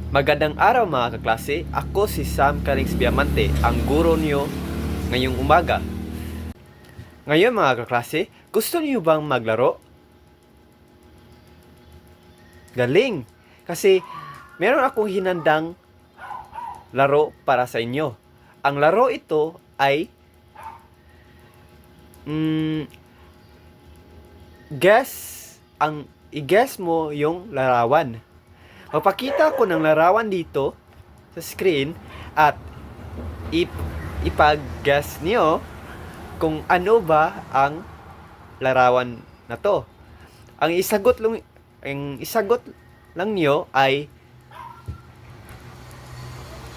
Magandang araw mga kaklase, ako si Sam Calix Biamante, ang guro niyo ngayong umaga. Ngayon mga kaklase, gusto niyo bang maglaro? Galing! Kasi meron akong hinandang laro para sa inyo. Ang laro ito ay guess, i-guess mo yung larawan. Magpakita ko ng larawan dito sa screen at ipag-guess niyo kung ano ba ang larawan na to. Ang isagot lang niyo ay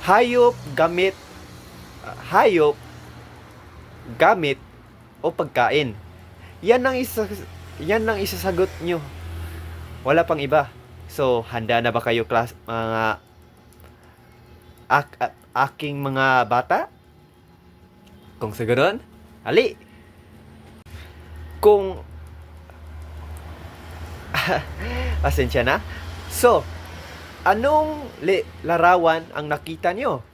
hayop, gamit o pagkain. Yan ang isasagot nyo. Wala pang iba. So, handa na ba kayo mga aking mga bata? Kung sa ganoon, hali! Kung pasensya na. So, anong larawan ang nakita nyo?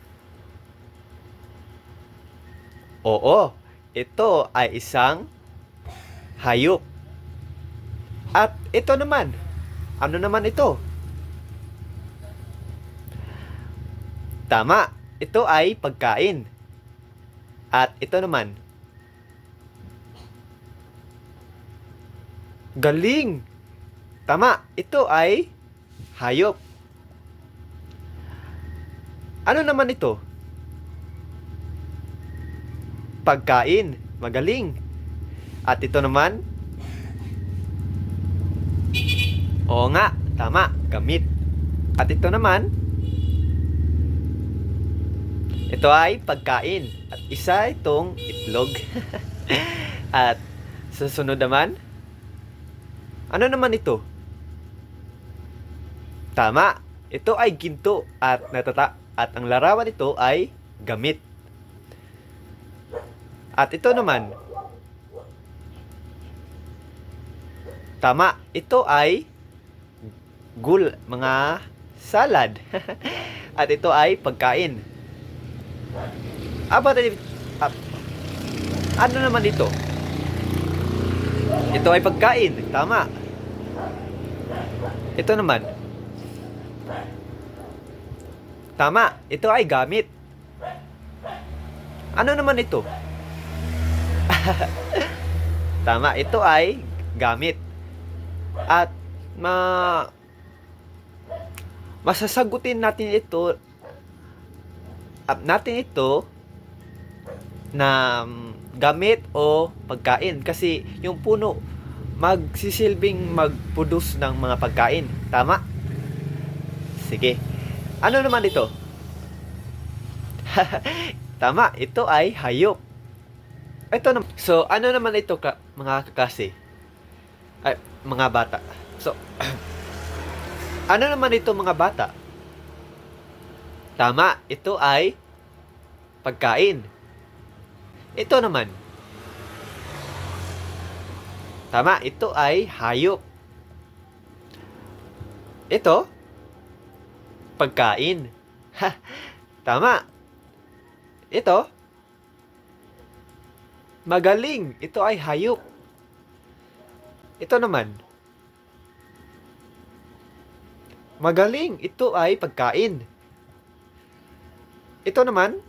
Oo, ito ay isang hayop. At ito naman, ano naman ito? Tama, ito ay pagkain. At ito naman, galing! Tama, ito ay hayop. Ano naman ito? Pagkain. Magaling. At ito naman? Oo nga, tama, gamit. At ito naman? Ito ay pagkain. At isa itong itlog. At susunod naman? Ano naman ito? Tama, ito ay ginto at ang larawan nito ay gamit. At ito naman. Tama, ito ay mga salad. At ito ay pagkain. Ano naman ito? Ito ay pagkain. Tama. Ito naman. Tama, ito ay gamit. Ano naman ito? Tama, ito ay gamit. At masasagutin natin ito na gamit o pagkain kasi yung puno magsisilbing mag-produce ng mga pagkain. Tama? Sige. Ano naman ito? Tama, ito ay hayop. Ito naman. So, ano naman ito mga kaklase? Ay, mga bata. So, ano naman ito mga bata? Tama, ito ay pagkain. Ito naman. Tama, ito ay hayop. Ito, pagkain. Tama. Ito, magaling. Ito ay hayop. Ito naman. Magaling. Ito ay pagkain. Ito naman.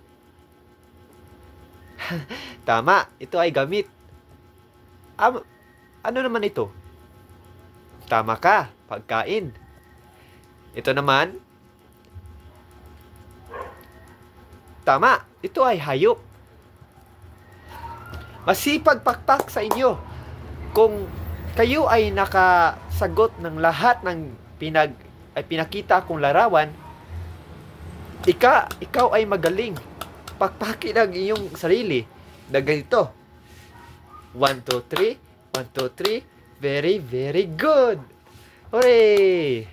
Tama. Ito ay gamit. Ano naman ito? Tama ka. Pagkain. Ito naman. Tama. Ito ay hayop. Masipag pakpak sa inyo. Kung kayo ay nakasagot ng lahat ng pinakita kong larawan, ikaw ay magaling. Pakpakin ang iyong sarili na ganito. 1, 2, 3. 1, 2, 3. Very, very good. Hooray!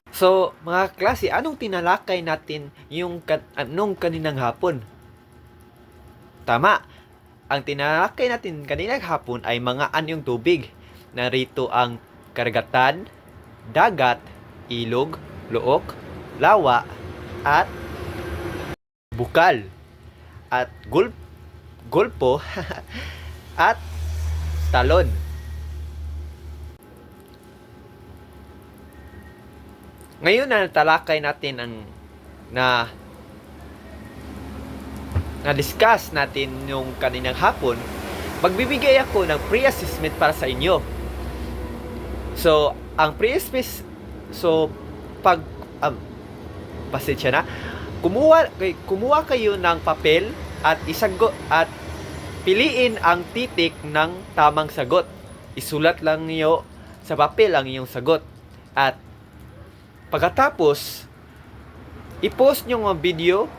So, mga klase, anong tinalakay natin anong kaninang hapon? Tama. Ang tinalakay natin kaninang hapon ay mga anyong tubig. Narito ang karagatan, dagat, ilog, luok, lawa, at bukal, at gulpo, at talon. Ngayon na talakay natin ang na-discuss natin yung kaninang hapon, magbibigay ako ng pre-assessment para sa inyo. So, ang pre-assessment, pasensya na, kumuha kayo ng papel at isagot at piliin ang titik ng tamang sagot. Isulat lang niyo sa papel ang iyong sagot. At pagkatapos, i-post nyo ang video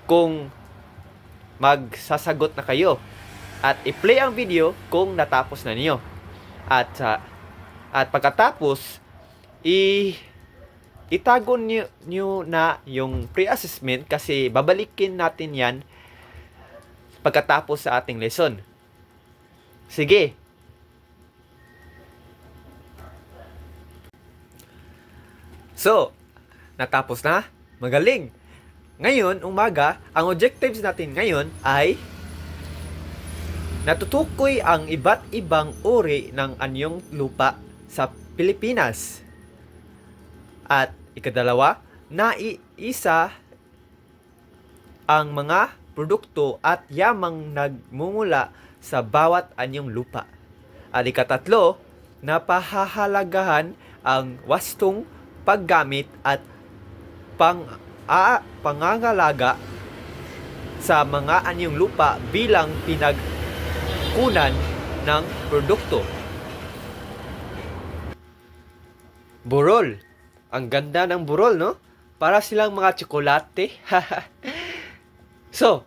kung magsasagot na kayo. At i-play ang video kung natapos na niyo. At pagkatapos, itago nyo na yung pre-assessment kasi babalikin natin yan pagkatapos sa ating lesson. Sige. So, natapos na? Magaling! Ngayon, umaga, ang objectives natin ngayon ay natutukoy ang iba't ibang uri ng anyong lupa sa Pilipinas. At ikadalawa, naiisa ang mga produkto at yamang nagmumula sa bawat anyong lupa. At ikatatlo, napahahalagahan ang wastong paggamit at pangangalaga sa mga anyong lupa bilang pinagkunan ng produkto. Burol. Ang ganda ng burol, no? Para silang mga tsokolate. So,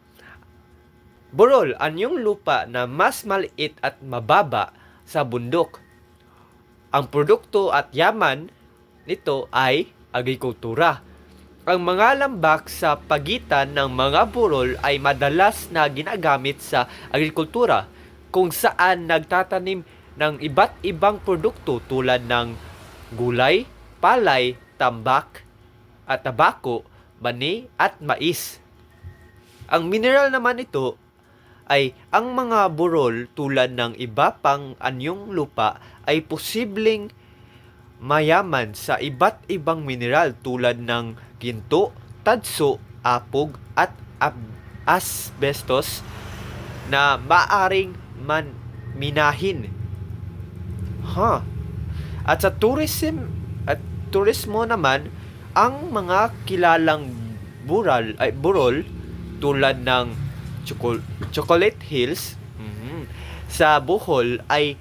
burol, anyong lupa na mas maliit at mababa sa bundok. Ang produkto at yaman nito ay agrikultura. Ang mga lambak sa pagitan ng mga burol ay madalas na ginagamit sa agrikultura kung saan nagtatanim ng iba't ibang produkto tulad ng gulay, palay, tambak at tabako, bani at mais. Ang mineral naman ito ay ang mga burol tulad ng iba pang anyong lupa ay posibleng mayaman sa iba't ibang mineral tulad ng ginto, tadso, apog at asbestos na maaring minahin. At sa turismo naman, ang mga kilalang burol tulad ng Chocolate Hills sa Bohol ay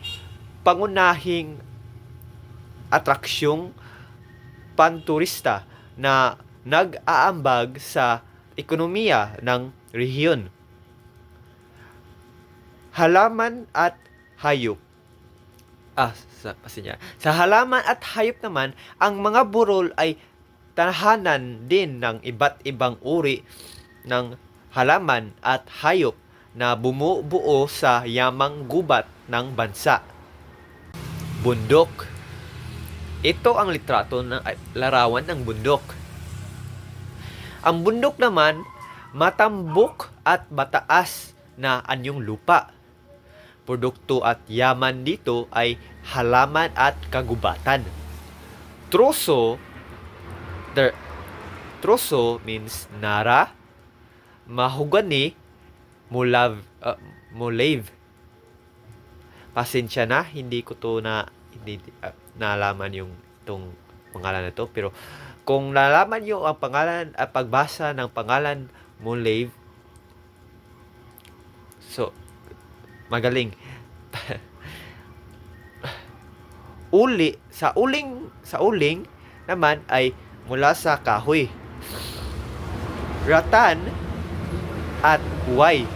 pangunahing atraksyong panturista na nag-aambag sa ekonomiya ng rehiyon. Halaman at hayop. Sa halaman at hayop naman, ang mga burol ay tahanan din ng iba't ibang uri ng halaman at hayop na bumubuo sa yamang gubat ng bansa. Bundok. Ito ang litrato ng larawan ng bundok. Ang bundok naman, matambok at mataas na anyong lupa. Produkto at yaman dito ay halaman at kagubatan. Troso means nara, mahogany, molave. Pasensya na, hindi ko to nalaman yung itong pangalan na to. Pero kung nalaman nyo ang pangalan at pagbasa ng pangalan molave, so magaling. Sa uling naman ay mula sa kahoy. Ratan at huway.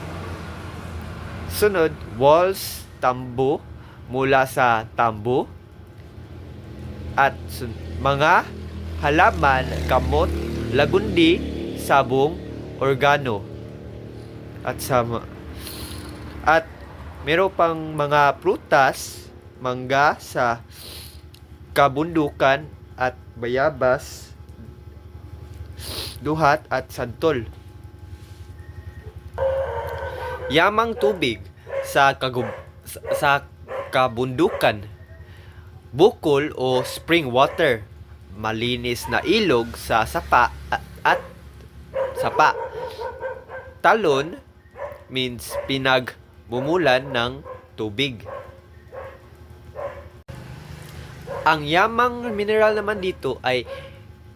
Sunod, walls, tambo, mula sa tambo. At mga halaman, kamot, lagundi, sabong, organo. At meron pang mga prutas, mangga sa kabundukan at bayabas, duhat at santol. Yamang tubig sa sa kabundukan, bukol o spring water, malinis na ilog sa sapa at sapa. Talon means pinagmumulan ng tubig. Ang yamang mineral naman dito ay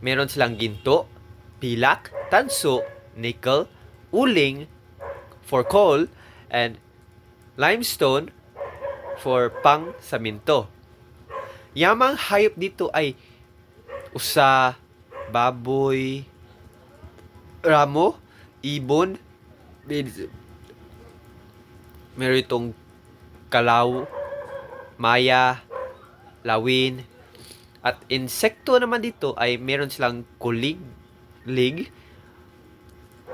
meron silang ginto, pilak, tanso, nickel, uling for coal, and limestone for pang saminto. Yamang hayop dito ay usa, baboy, ramo, ibon, meron itong kalaw, maya, lawin, at insekto naman dito ay meron silang kulig, lig,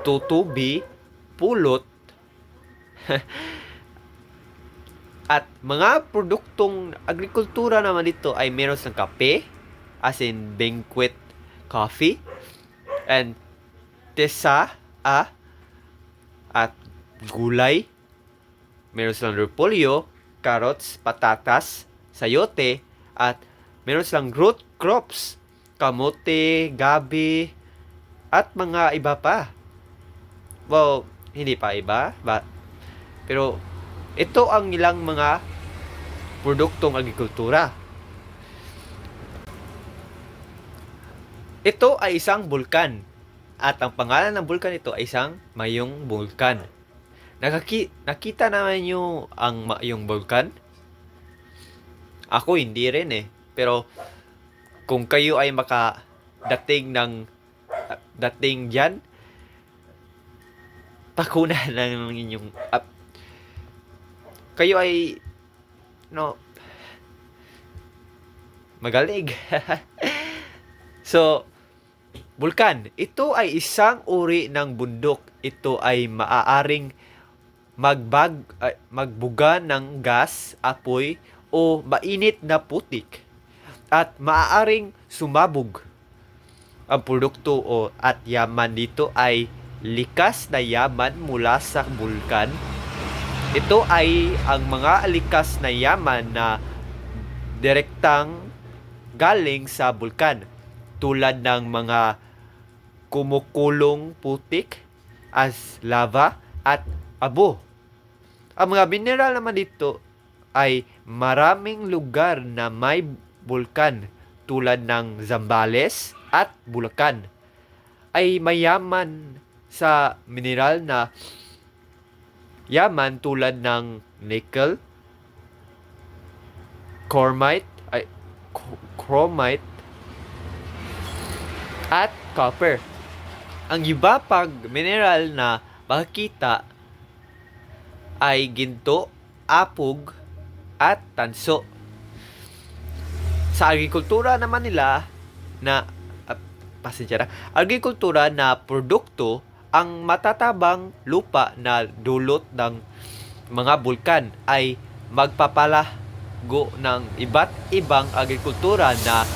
tutubi, pulot, at mga produktong agrikultura naman dito ay meron silang kape, as in banquet coffee, and tesa, at gulay. Meron silang repolyo, carrots, patatas, sayote, at meron silang root crops, kamote, gabi, at mga iba pa. Well, hindi pa iba, pero ito ang ilang mga produktong agrikultura. Ito ay isang bulkan, at ang pangalan ng bulkan ito ay isang mayong bulkan. Nakita naman nyo ang mayong bulkan? Ako hindi rin eh. Pero kung kayo ay dating dyan, takunan ng inyong kayo ay magaling. So, bulkan, ito ay isang uri ng bundok. Ito ay maaaring magbuga ng gas, apoy, o mainit na putik. At maaaring sumabog. Ang produkto at yaman dito ay likas na yaman mula sa bulkan. Ito ay ang mga likas na yaman na direktang galing sa bulkan, tulad ng mga kumukulong putik as lava at abo. Ang mga mineral naman dito ay maraming lugar na may bulkan, tulad ng Zambales at Bulacan ay mayaman sa mineral na yaman tulad ng nickel, chromite, at copper. Ang iba pag mineral na makikita ay ginto, apog, at tanso. Sa agrikultura naman nila agrikultura na produkto, ang matatabang lupa na dulot ng mga bulkan ay magpapalago ng iba't ibang agrikultura na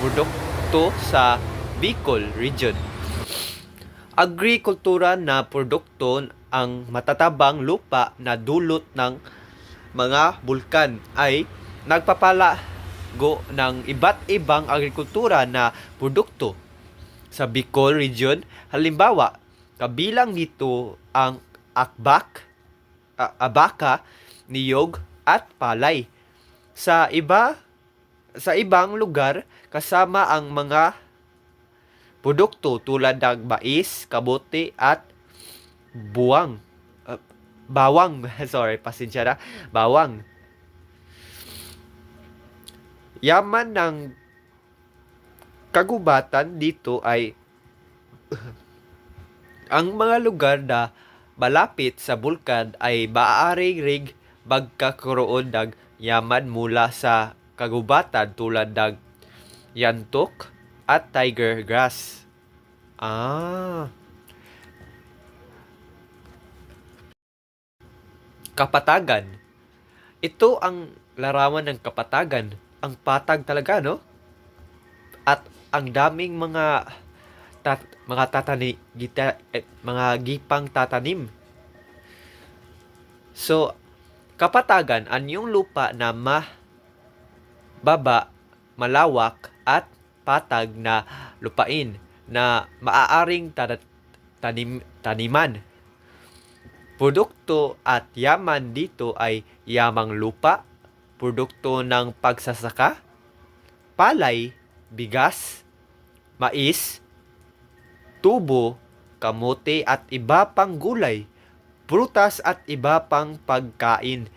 produkto sa Bicol region. Agrikultura na produkto ang matatabang lupa na dulot ng mga bulkan ay nagpapalago ng iba't ibang agrikultura na produkto sa Bicol region. Halimbawa, kabilang dito ang abaka, niyog, at palay. Sa ibang lugar, kasama ang mga produkto tulad ng mais, kamote, at bawang. Bawang. Yaman ng kagubatan dito ay ang mga lugar na malapit sa bulkan ay maaari ring magkakaroon ng yaman mula sa kagubatan tulad ng yantok at tiger grass. Kapatagan. Ito ang larawan ng kapatagan. Ang patag talaga, no? At ang daming mga mga gipang tatanim. So, kapatagan, anyong lupa na baba, malawak at patag na lupain na maaaring taniman. Produkto at yaman dito ay yamang lupa, produkto ng pagsasaka, palay, bigas, mais, tubo, kamote at iba pang gulay, prutas at iba pang pagkaing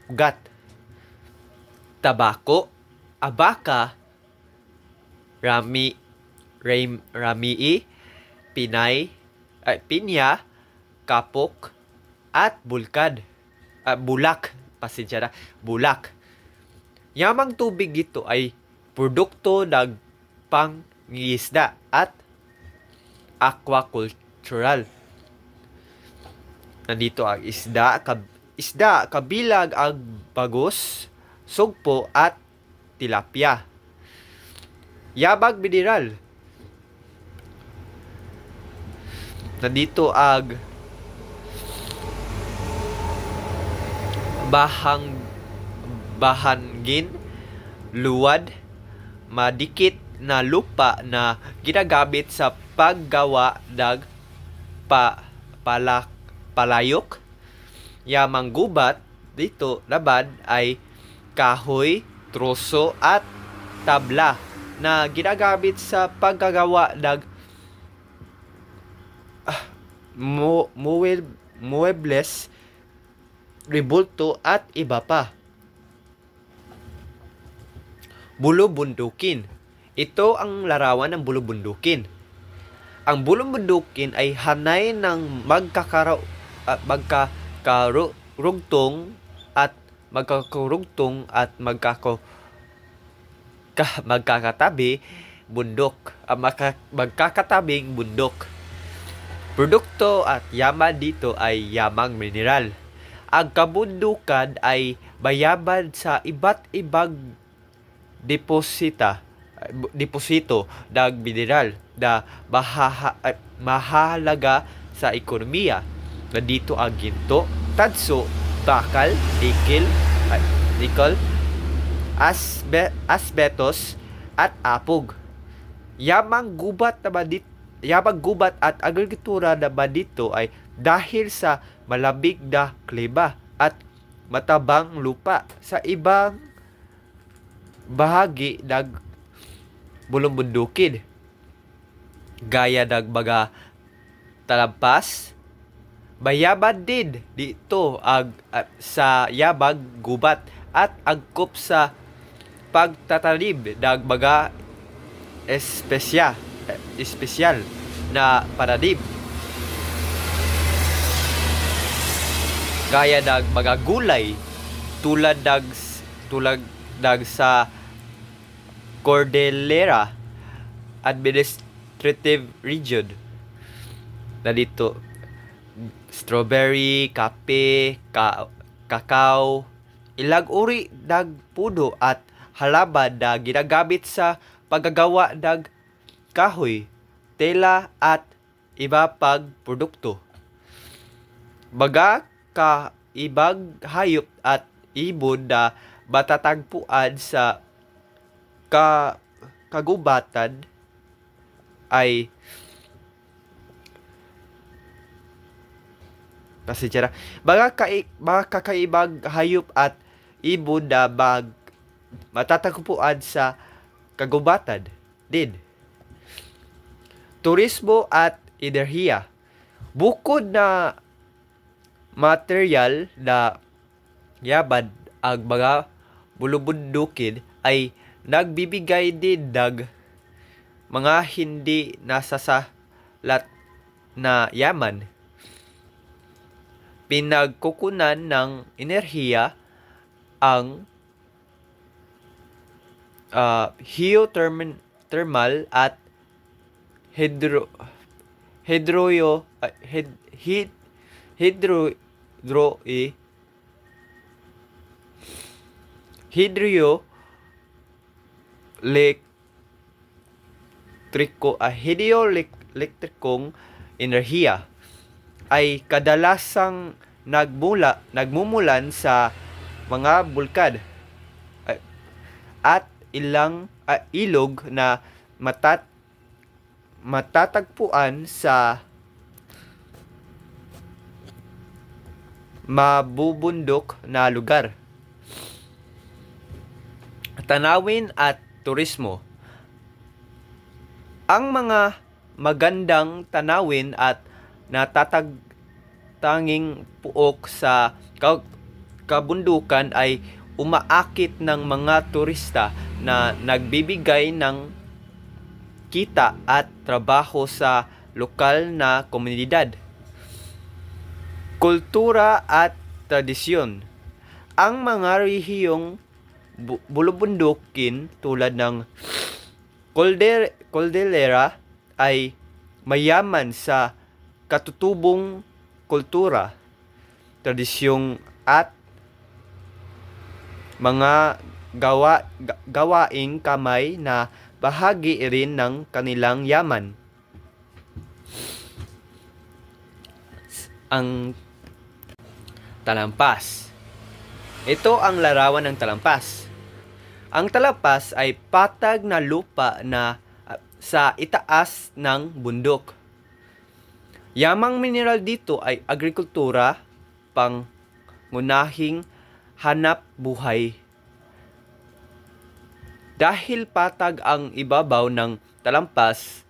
ugat, tabako, abaka, ramii, pinya, kapok, at bulak. Yamang tubig ito ay produkto ng pangingisda at aquacultural. Nandito ang isda, kabilang ang bagos, sugpo at tilapia. Yabag mineral. Nandito ang bahangin, luwad, madikit na lupa na ginagamit sa paggawa ng palayok. Yamang gubat dito laban ay kahoy, troso at tabla na ginagamit sa paggagawa ng muebles, rebulto at iba pa. Bulubundukin. Ito ang larawan ng bulubundukin. Ang bulubundukin ay hanay ng magkakarugtong at magkakatabing bundok. Produkto at yaman dito ay yamang mineral. Ang kabundukan ay bayabad sa iba't ibang deposito ng mineral na mahalaga sa ekonomiya. Nandito ang ginto, tanso, bakal, nickel, asbetos at apog. Yamang gubat at agrikultura naman dito ay dahil sa malamig na klima at matabang lupa sa ibang bahagi ng bulubundukin, gaya ng mga talampas. Mayaman din dito sa yamang gubat at angkop sa pagtatanim ng mga espesyal na pananim, gaya ng mga gulay tulad ng sa Cordillera Administrative Region. Na dito strawberry, kape, kakao, ilang uri ng puno at halaman na ginagamit sa paggagawa ng kahoy, tela at iba pang produkto. Mga kaibang hayop at ibon na matatagpuan sa kagubatan ay mga kakaibang hayop at ibon na matatagpuan sa kagubatan din. Turismo at enerhiya. Bukod na material na yaman, ang mga bulubundukin ay nagbibigay din ng mga hindi nasasalat na yaman. Pinagkukunan ng enerhiya ang geothermal at hidroelektrikong enerhiya ay kadalasang nagmumulan sa mga bulkad at ilog na matatagpuan sa mabubundok na lugar. Tanawin at turismo. Ang mga magandang tanawin at natatanging puok sa kabundukan ay umaakit ng mga turista na nagbibigay ng kita at trabaho sa lokal na komunidad. Kultura at tradisyon. Ang mga rehiyong bulubundukin tulad ng Cordillera ay mayaman sa katutubong kultura, tradisyon at mga gawaing kamay na bahagi rin ng kanilang yaman. Ang talampas. Ito ang larawan ng talampas. Ang talampas ay patag na lupa na sa itaas ng bundok. Yamang mineral dito ay agrikultura, pangunahing hanap buhay. Dahil patag ang ibabaw ng talampas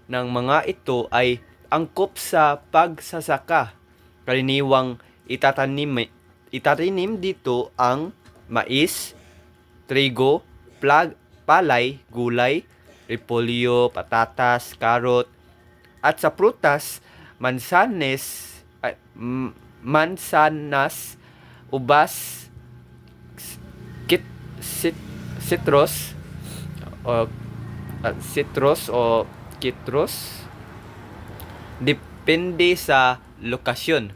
ng mga ito ay angkop sa pagsasaka. Karaniwang itatanim dito ang mais, trigo, palay, gulay, repolyo, patatas, karot, at sa prutas, mansanas, ubas, citrus o citrus, depende sa lokasyon.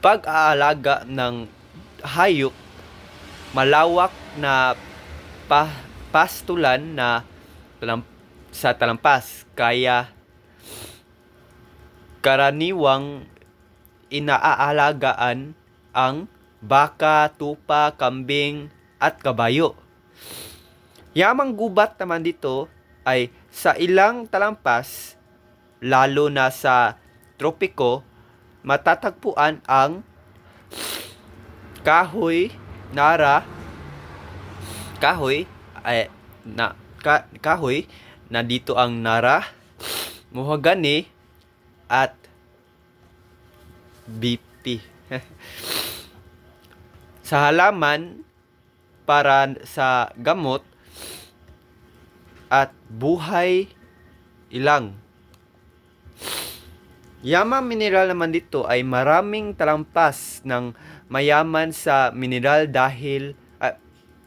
Pag-aalaga ng hayop, malawak na pastulan na sa talampas, kaya karaniwang inaalagaan ang baka, tupa, kambing at kabayo. Yamang gubat naman dito ay sa ilang talampas, lalo na sa tropiko, matatagpuan ang kahoy, nara, kahoy na dito ang nara, muhogani at BP. Sa halaman para sa gamot at buhay ilang. Yamang mineral naman dito ay maraming talampas ng mayaman sa mineral dahil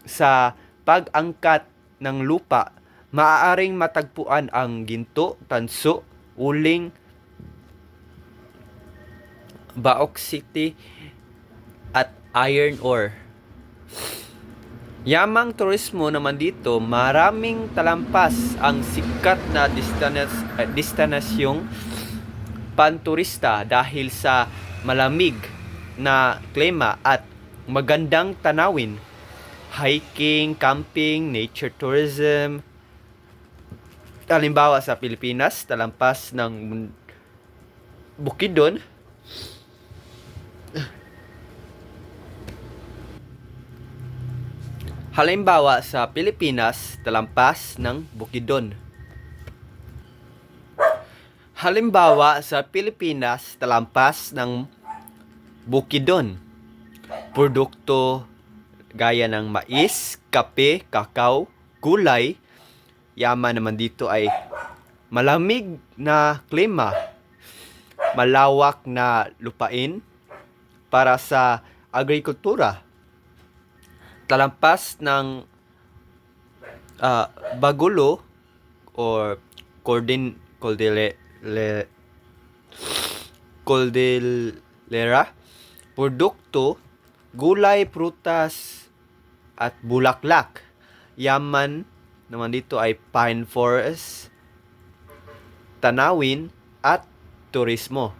sa pag-angkat ng lupa, maaaring matagpuan ang ginto, tanso, uling, bauxite at iron ore. Yamang turismo naman dito, maraming talampas ang sikat na destinasyong panturista dahil sa malamig na klima at magandang tanawin. Hiking, camping, nature tourism. Halimbawa sa Pilipinas, talampas ng Bukidnon. Halimbawa sa Pilipinas, talampas ng Bukidnon. Halimbawa sa Pilipinas, talampas ng Bukidnon. Produkto gaya ng mais, kape, kakao, gulay. Yaman naman dito ay malamig na klima, malawak na lupain para sa agrikultura. Talampas ng Bagulo or Cordillera, produkto, gulay, prutas, at bulaklak. yaman naman dito ay pine forest, tanawin, at turismo.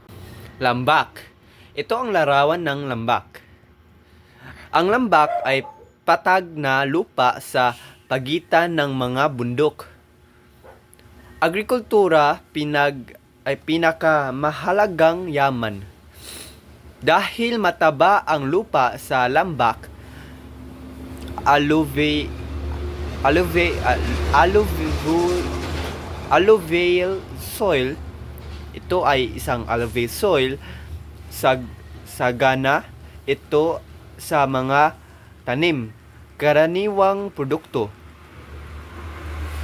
Lambak. Ito ang larawan ng lambak. Ang lambak ay patag na lupa sa pagitan ng mga bundok. Agrikultura ay pinakamahalagang yaman. Dahil mataba ang lupa sa lambak, alluvial soil, ito ay isang alluvial soil, sagana ito sa mga tanim. Karaniwang produkto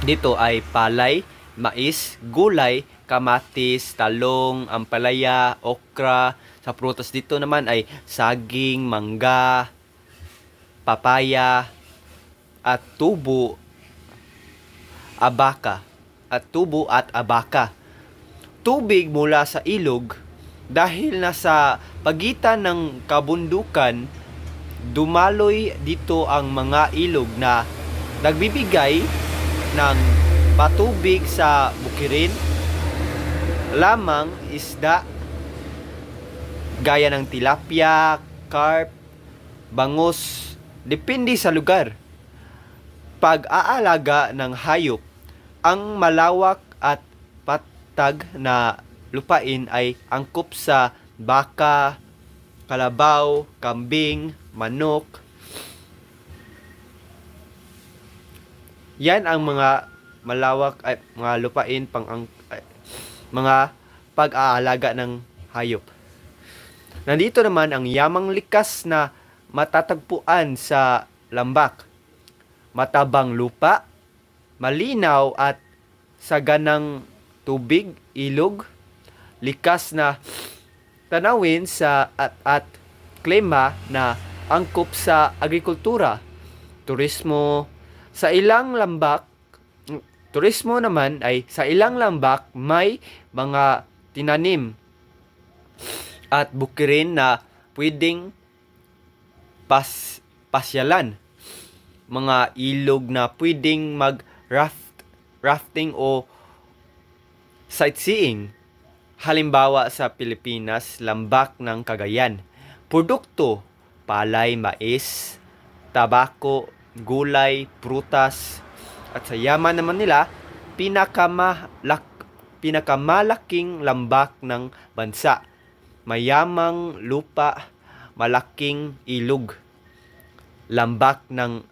dito ay palay, mais, gulay, kamatis, talong, ampalaya, okra. Sa prutas dito naman ay saging, mangga, papaya, at tubo at abaka. Tubig mula sa ilog. Dahil nasa pagitan ng kabundukan, dumaloy dito ang mga ilog na nagbibigay ng patubig sa bukirin, lamang isda gaya ng tilapia, carp, bangus, depende sa lugar. Pag-aalaga ng hayop. Ang malawak at patag na lupain ay angkop sa baka, kalabaw, kambing, manok. Yan ang mga malawak ay mga lupain mga pag-aalaga ng hayop. Nandito naman ang yamang likas na matatagpuan sa lambak. Matabang lupa, malinaw at saganang tubig, ilog, likas na tanawin at klima na angkop sa agrikultura, turismo. Turismo naman ay sa ilang lambak may mga tinanim at bukirin na pwedeng pasyalan, mga ilog na pwedeng rafting o sightseeing. Halimbawa sa Pilipinas, lambak ng Cagayan. Produkto, palay, mais, tabako, gulay, prutas. At sa yaman naman nila, pinakamalaking lambak ng bansa. Mayamang lupa, malaking ilog. Lambak ng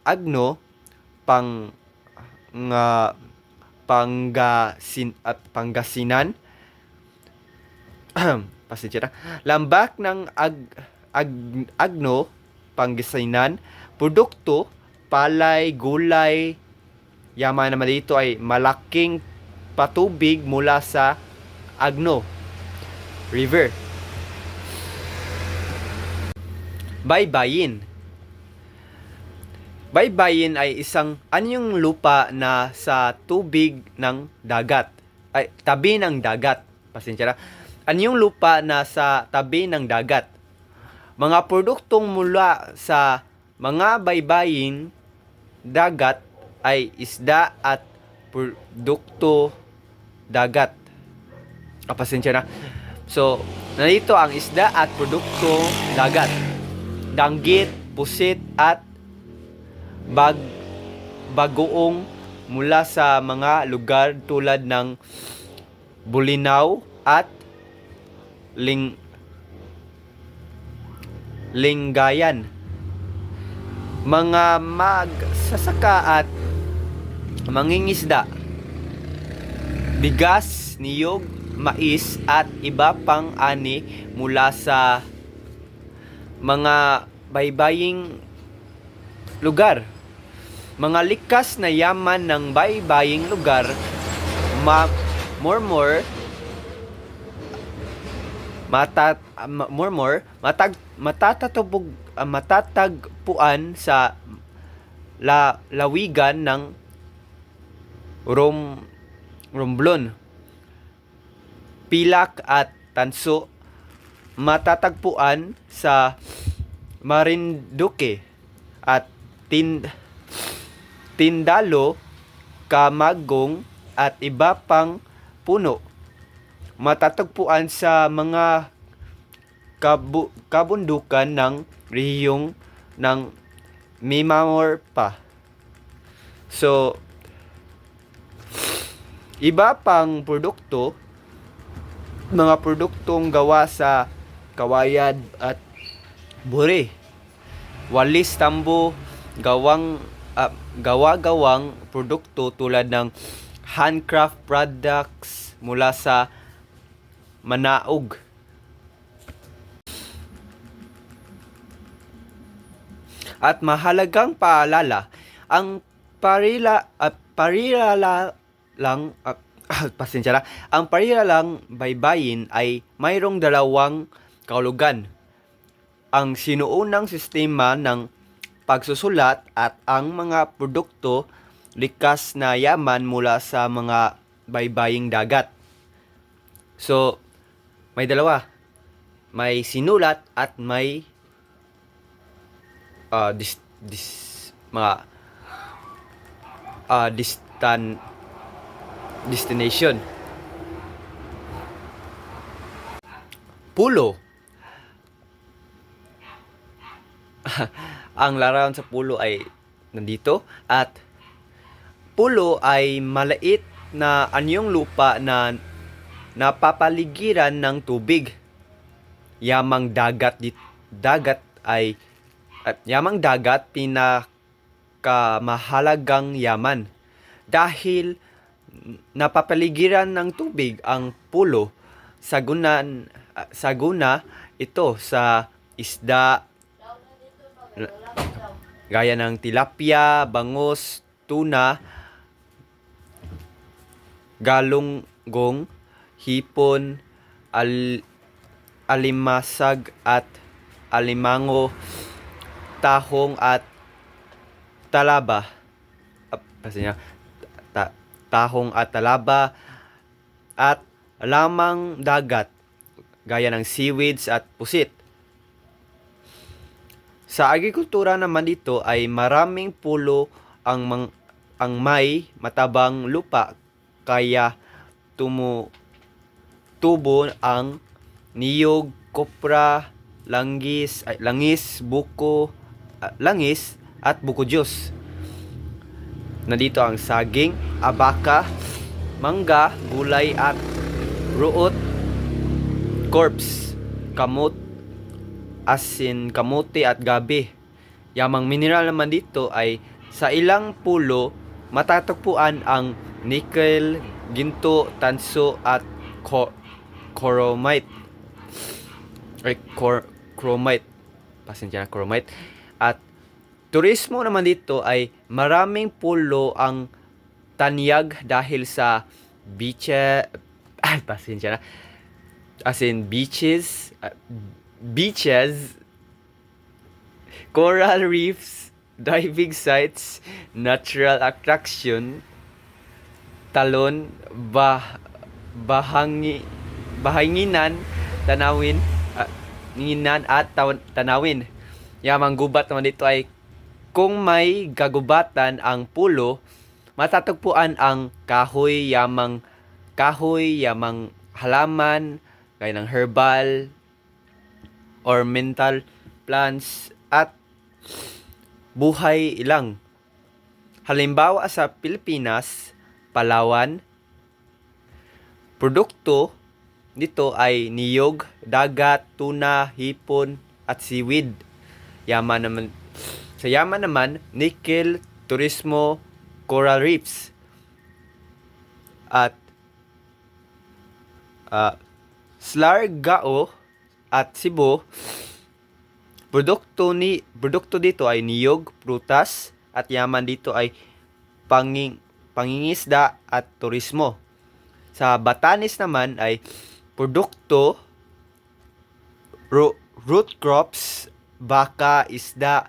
Agno, Pangasinan. Pasensya na. Lambak ng Agno, Pangasinan. Produkto, palay, gulay. Yaman naman dito ay malaking patubig mula sa Agno River. Baybayin. Baybayin ay isang anyong lupa na sa tubig ng dagat. Tabi ng dagat. Pasensya na. Anyong lupa na sa tabi ng dagat. Mga produktong mula sa mga baybayin dagat ay isda at produkto dagat. Pasensya na. So, narito ang isda at produkto dagat. Danggit, pusit at bagoong mula sa mga lugar tulad ng Bulinaw at Lingayen. Mga magsasaka at mangingisda, bigas, niyog, mais at iba pang ani mula sa mga baybaying lugar. Mga likas na yaman ng baybaying lugar, matatagpuan sa lawigan ng Romblon, Pilak at Tanso. Matatagpuan sa Marinduque, at tindalo, kamagong at iba pang puno. Matatagpuan sa mga kabundukan ng rehiyong ng Mimaropa. So, iba pang produkto, mga produktong gawa sa kawayan at buri. Walis tambo, gawa-gawang produkto tulad ng handcraft products mula sa manaog. At mahalagang paalala, ang ang parilalang baybayin ay mayroong dalawang kahulugan. Ang sinuunang sistema ng pagsusulat at ang mga produkto likas na yaman mula sa mga baybaying dagat. So, may dalawa. May sinulat at may destination. Pulo. Ang larawan sa pulo ay nandito, at pulo ay maliit na anyong lupa na napapaligiran ng tubig. Yamang dagat pinakamahalagang yaman. Dahil napapaligiran ng tubig ang pulo, saguna ito sa isda gaya ng tilapia, bangus, tuna, galunggong, hipon, alimasag at alimango, tahong at talaba. Tahong at talaba at lamang dagat gaya ng seaweeds at pusit. Sa agrikultura naman dito ay maraming pulo ang may matabang lupa, kaya tumutubo ang niyog, kopra, langis, buko, langis at buko Diyos. Nandito ang saging, abaka, mangga, gulay at ruot, corps, kamot, asin, kamote at gabi. Yamang mineral naman dito ay sa ilang pulo matatagpuan ang nickel, ginto, tanso at chromite. Chromite. At turismo naman dito ay maraming pulo ang tanyag dahil sa beaches, coral reefs, diving sites, natural attraction, talon, bahanginan, tanawin. Yamang gubat naman dito ay kung may gagubatan ang pulo, matatagpuan ang kahoy, yamang halaman, gaya ng herbal, ornamental plants, at buhay ilang. Halimbawa sa Pilipinas, Palawan, produkto dito ay niyog, dagat, tuna, hipon, at seaweed. Sa Yaman naman, nickel, turismo, coral reefs. At Siargao at Cebu, produkto dito ay niyog, prutas, at yaman dito ay pangingisda at turismo. Sa Batanes naman ay produkto, root crops, baka, isda,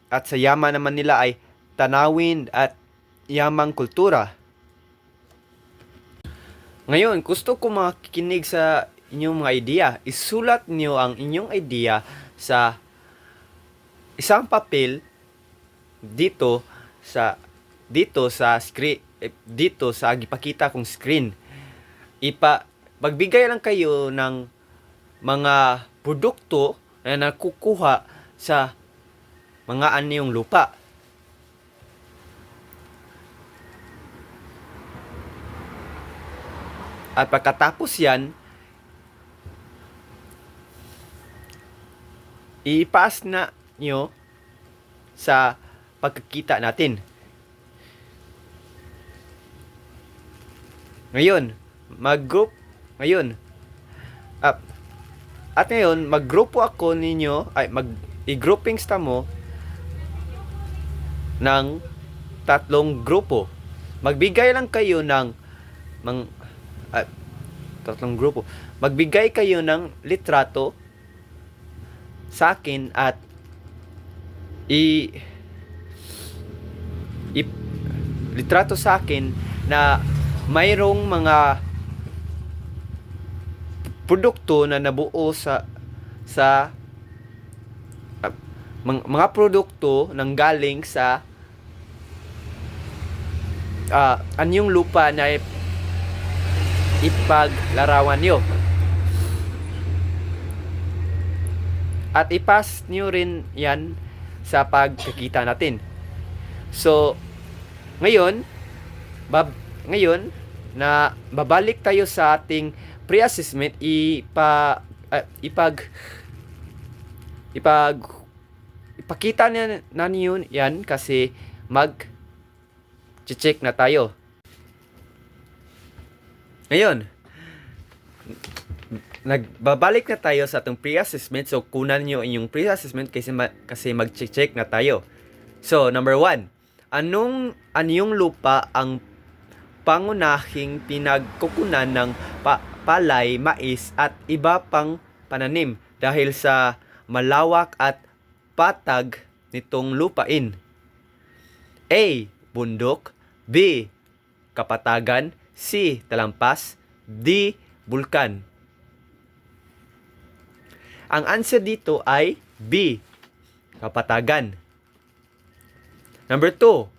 at sa yaman naman nila ay tanawin at yamang kultura. Ngayon, gusto ko makikinig sa inyong mga idea. Isulat niyo ang inyong idea sa isang papel dito sa screen, dito sa gipakita kong screen. Magbigay lang kayo ng mga produkto na nakukuha sa mga anyong lupa. At pagkatapos yan, i-pass na nyo sa pagkikita natin. Ngayon, maggrupo ako ninyo, i-groupings ta mo ng 3 grupo. Magbigay lang kayo ng 3 grupo. Magbigay kayo ng litrato sa akin at litrato sa akin na mayroong mga produkto na nabuo mga produkto nang galing sa anyong lupa na ipaglarawan nyo. At ipass nyo rin yan sa pagkakita natin. So, ngayon na babalik tayo sa ating pre-assessment, ipakita na niyo yan kasi mag-check na tayo. Ngayon, nagbabalik na tayo sa atong pre-assessment. So, kunan nyo inyong pre-assessment kasi mag-check na tayo. So, number 1. Anyong lupa ang pangunahing pinagkukunan ng palay, mais at iba pang pananim dahil sa malawak at patag nitong lupain? A. Bundok. B. Kapatagan. C. Talampas. D. Bulkan. Ang answer dito ay B. Kapatagan. Number 2.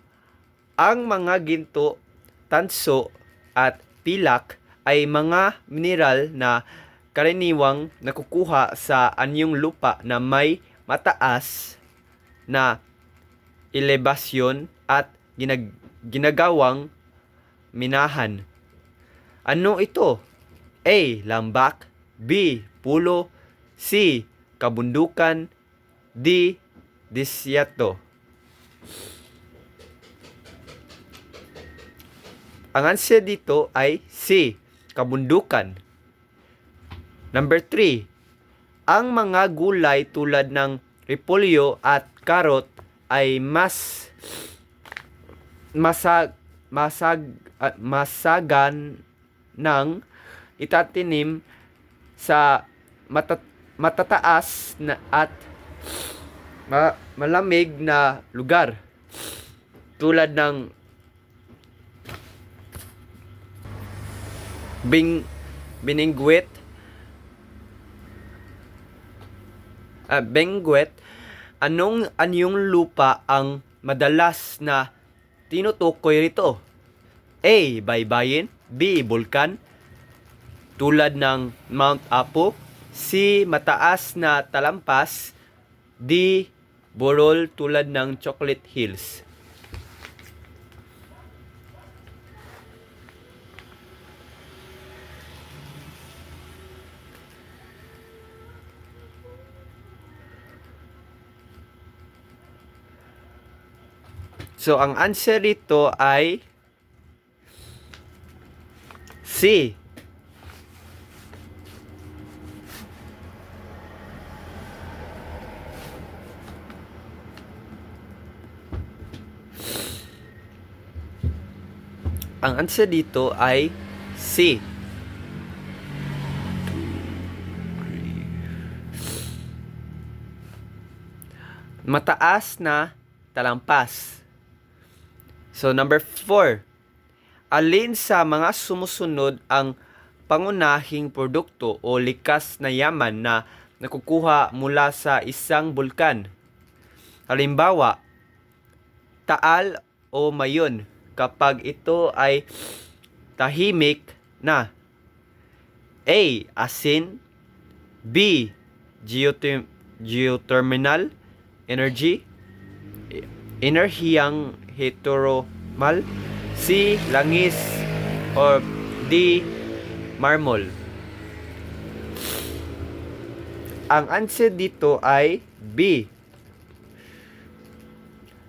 Ang mga ginto, tanso at pilak ay mga mineral na karaniwang nakukuha sa anyong lupa na may mataas na elevasyon at ginagawang minahan. Ano ito? A. Lambak. B. Pulo. C. Kabundukan. D. Desierto. Ang answer dito ay C. Kabundukan. Number 3. Ang mga gulay tulad ng repolyo at karot ay masagan ng itatanim sa matataas na at malamig na lugar tulad ng Benguet. Anyong lupa ang madalas na tinutukoy rito? A. Baybayin. B. Bulkan tulad ng Mount Apo. C. Mataas na talampas. D. Burol tulad ng Chocolate Hills. So, ang answer dito ay C. Ang answer dito ay C. Mataas na talampas. So, number 4. Alin sa mga sumusunod ang pangunahing produkto o likas na yaman na nakukuha mula sa isang bulkan? Halimbawa, taal o mayon kapag ito ay tahimik na? A. Asin. B. Geothermal energy. Enerhiyang heteromal. C. Langis. Or D. Marmol. Ang answer dito ay B.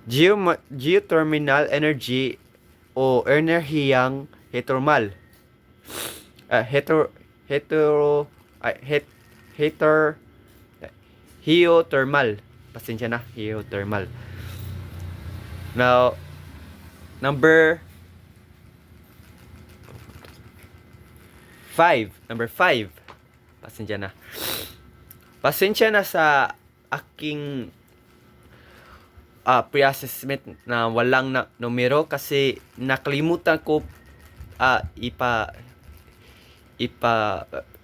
Geothermal energy o enerhiyang heteromal. Geothermal. Pasensya na, geothermal. Now, number 5. Pasensya na. Pasensya na sa aking pre-assessment na walang numero kasi nakalimutan ko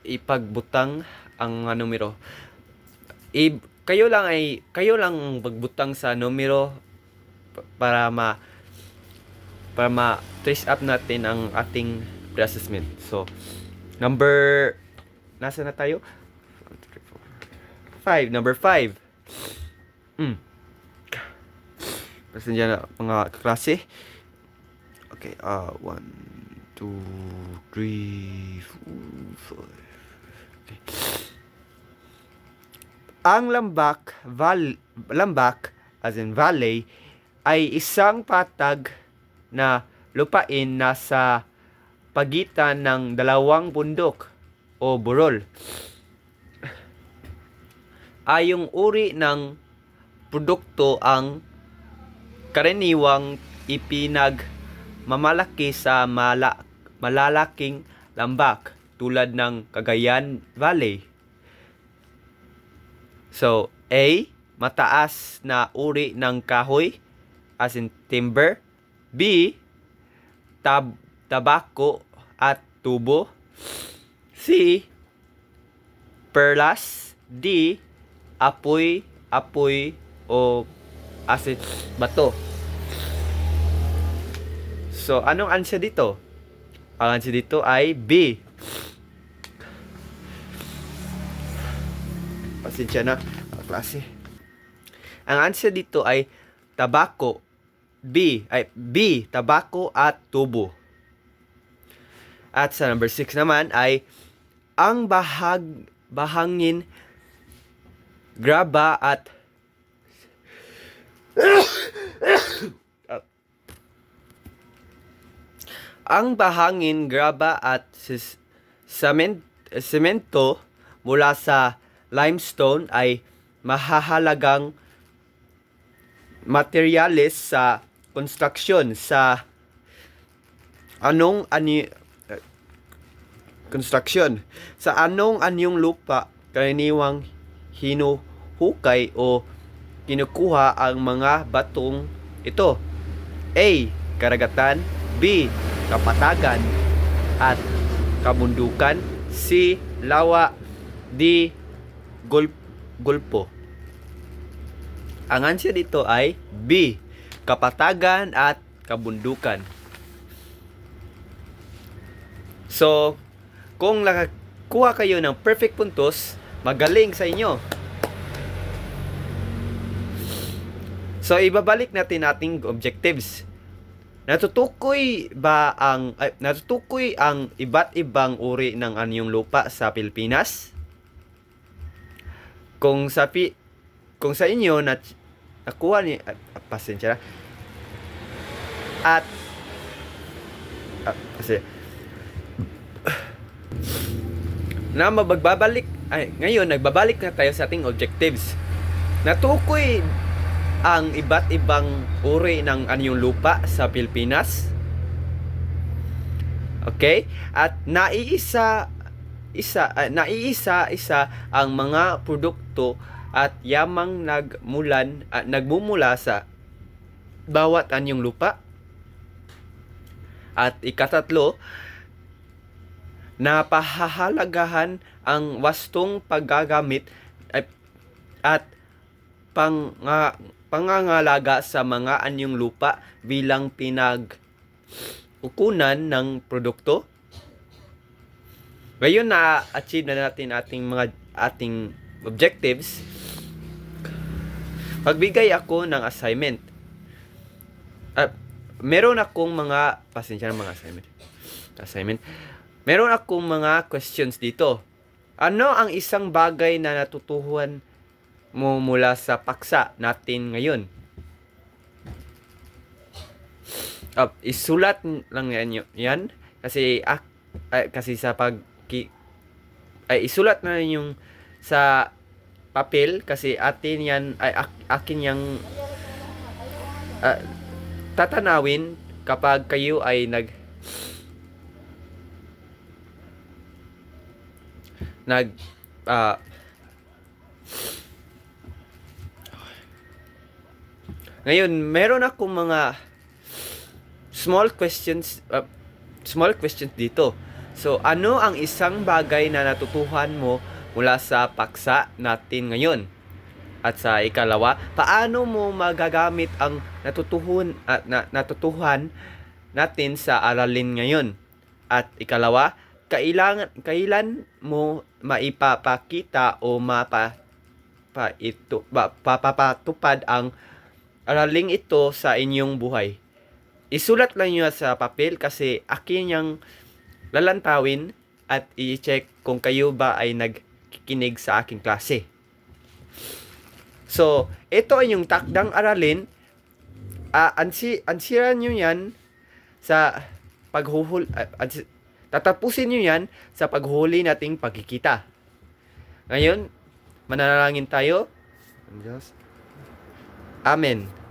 ipagbutang ang numero. Kayo lang magbutang sa numero para trace up natin ang ating pre-assessment. So, nasa na tayo? 5. Number 5. Pasensya na mga kaklase. Okay, 1, 2, 3, 4, 5. Okay. Ang lambak as in valley ay isang patag na lupain na sa pagitan ng dalawang bundok o burol. Ayong uri ng produkto ang karaniwang ipinagmamalaki sa malalaking lambak tulad ng Cagayan Valley. So, A. Mataas na uri ng kahoy as in timber. B. Tabako at tubo. C. Perlas. D. Apoy o acid bato. So, anong answer dito? Ang answer dito ay B. Pasensya na, klase. Ang answer dito ay tabako. B, tabako at tubo. At sa number 6 naman ay ang bahangin, graba at ang bahangin, graba at semento mula sa limestone ay mahahalagang materyales sa construction. Sa anong anyong lupa karaniwang hinuhukay o kinukuha ang mga batong ito? A. Karagatan. B. Kapatagan at kabundukan. C. Lawa. D. Gulpo. Ang answer dito ay B. Kapatagan at kabundukan. So, kung nakakuha kayo ng perfect puntos, magaling sa inyo. So, ibabalik natin ating objectives. Natutukoy ang iba't ibang uri ng anyong lupa sa Pilipinas? Kung sa inyo nakuha ni pasensya at ngayon nagbabalik na tayo sa ating objectives. Natukoy ang iba't ibang uri ng anyong lupa sa Pilipinas. Okay? At naiisa ang mga produkto at yamang nagmumula sa bawat anyong lupa. At ikatatlo, napahahalagahan ang wastong paggagamit at pangangalaga sa mga anyong lupa bilang pinag-ukunan ng produkto. Ngayon na-achieve na natin ating objectives. Pagbigay ako ng assignment. Meron akong mga assignment. Meron akong mga questions dito. Ano ang isang bagay na natutuhan mo mula sa paksa natin ngayon? Isulat lang yan kasi isulat na yung sa papel kasi atin yan akin yang tatanawin kapag kayo ay ngayon meron akong mga small questions dito. So, ano ang isang bagay na natutuhan mo mula sa paksa natin ngayon? At sa ikalawa, paano mo magagamit ang natutuhan natin sa aralin ngayon? At ikalawa, kailan mo maipapakita o mapapatupad ang araling ito sa inyong buhay? Isulat lang nyo sa papel kasi akin yung lalantawin at i-check kung kayo ba ay nagkikinig sa aking klase. So, ito ay yung takdang aralin. Ansiran nyo yan sa tatapusin nyo yan sa paghuli nating pagkikita. Ngayon, mananalangin tayo. Amen.